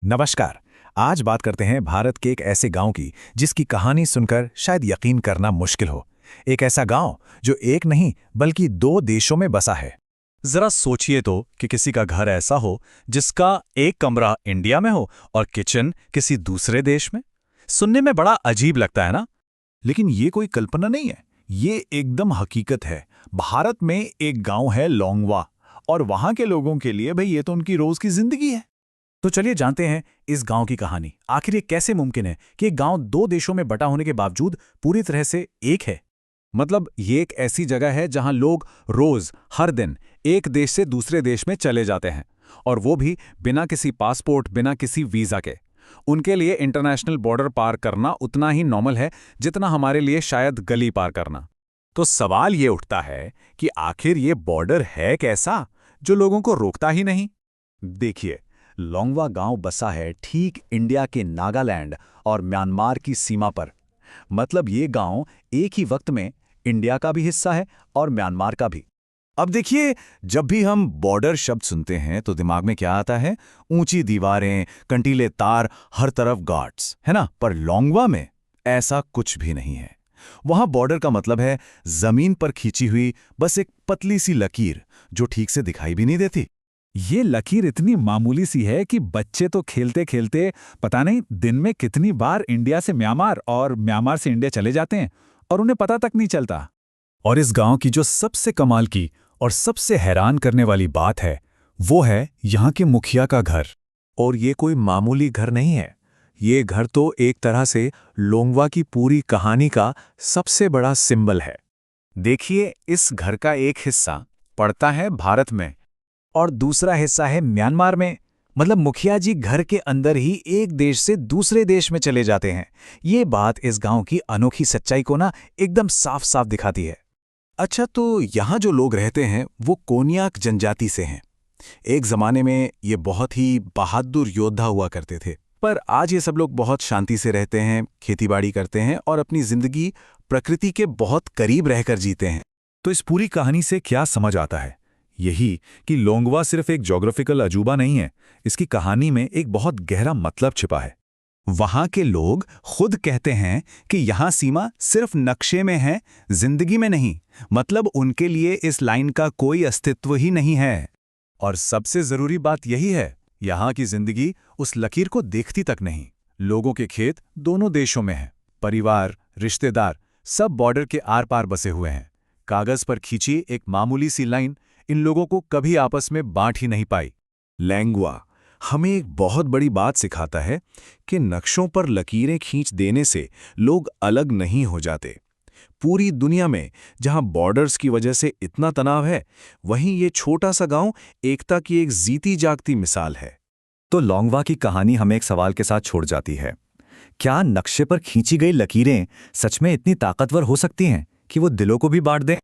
नमस्कार। आज बात करते हैं भारत के एक ऐसे गांव की जिसकी कहानी सुनकर शायद यकीन करना मुश्किल हो। एक ऐसा गांव जो एक नहीं बल्कि दो देशों में बसा है। जरा सोचिए तो कि किसी का घर ऐसा हो जिसका एक कमरा इंडिया में हो और किचन किसी दूसरे देश में। सुनने में बड़ा अजीब लगता है ना। लेकिन ये कोई कल्पना नहीं है, ये एकदम हकीकत है। भारत में एक गांव है लोंगवा, और वहां के लोगों के लिए भाई ये तो उनकी रोज की जिंदगी है। तो चलिए जानते हैं इस गांव की कहानी। आखिर ये कैसे मुमकिन है कि एक गांव दो देशों में बटा होने के बावजूद पूरी तरह से एक है। मतलब ये एक ऐसी जगह है जहां लोग रोज हर दिन एक देश से दूसरे देश में चले जाते हैं, और वो भी बिना किसी पासपोर्ट, बिना किसी वीजा के। उनके लिए इंटरनेशनल बॉर्डर पार करना उतना ही नॉर्मल है जितना हमारे लिए शायद गली पार करना। तो सवाल ये उठता है कि आखिर ये बॉर्डर है कैसा जो लोगों को रोकता ही नहीं। देखिए, लोंगवा गांव बसा है ठीक इंडिया के नागालैंड और म्यांमार की सीमा पर। मतलब ये गांव एक ही वक्त में इंडिया का भी हिस्सा है और म्यांमार का भी। अब देखिए, जब भी हम बॉर्डर शब्द सुनते हैं तो दिमाग में क्या आता है? ऊंची दीवारें, कंटीले तार, हर तरफ गार्ड्स, है ना? पर लोंगवा में ऐसा कुछ भी नहीं है। वहां बॉर्डर का मतलब है जमीन पर खींची हुई बस एक पतली सी लकीर जो ठीक से दिखाई भी नहीं देती। ये लकीर इतनी मामूली सी है कि बच्चे तो खेलते खेलते पता नहीं दिन में कितनी बार इंडिया से म्यांमार और म्यांमार से इंडिया चले जाते हैं और उन्हें पता तक नहीं चलता। और इस गांव की जो सबसे कमाल की और सबसे हैरान करने वाली बात है वो है यहाँ के मुखिया का घर। और ये कोई मामूली घर नहीं है। ये घर तो एक तरह से लोंगवा की पूरी कहानी का सबसे बड़ा सिंबल है। देखिए, इस घर का एक हिस्सा पड़ता है भारत में और दूसरा हिस्सा है म्यांमार में। मतलब मुखिया जी घर के अंदर ही एक देश से दूसरे देश में चले जाते हैं। ये बात इस गांव की अनोखी सच्चाई को ना एकदम साफ साफ दिखाती है। अच्छा, तो यहाँ जो लोग रहते हैं वो कोन्याक जनजाति से हैं। एक जमाने में ये बहुत ही बहादुर योद्धा हुआ करते थे, पर आज ये सब लोग बहुत शांति से रहते हैं, खेतीबाड़ी करते हैं और अपनी जिंदगी प्रकृति के बहुत करीब रहकर जीते हैं। तो इस पूरी कहानी से क्या समझ आता है? यही कि लोंगवा सिर्फ एक ज्योग्राफिकल अजूबा नहीं है, इसकी कहानी में एक बहुत गहरा मतलब छिपा है। वहां के लोग खुद कहते हैं कि यहाँ सीमा सिर्फ नक्शे में है, जिंदगी में नहीं। मतलब उनके लिए इस लाइन का कोई अस्तित्व ही नहीं है। और सबसे जरूरी बात यही है, यहाँ की जिंदगी उस लकीर को देखती तक नहीं। लोगों के खेत दोनों देशों में हैं, परिवार, रिश्तेदार सब बॉर्डर के आर पार बसे हुए हैं। कागज पर खींची एक मामूली सी लाइन इन लोगों को कभी आपस में बांट ही नहीं पाई। लैंगवा हमें एक बहुत बड़ी बात सिखाता है कि नक्शों पर लकीरें खींच देने से लोग अलग नहीं हो जाते। पूरी दुनिया में जहां बॉर्डर्स की वजह से इतना तनाव है, वहीं ये छोटा सा गांव एकता की एक जीती जागती मिसाल है। तो लोंगवा की कहानी हमें एक सवाल के साथ छोड़ जाती है। क्या नक्शे पर खींची गई लकीरें सच में इतनी ताकतवर हो सकती हैं कि वो दिलों को भी बांट दें?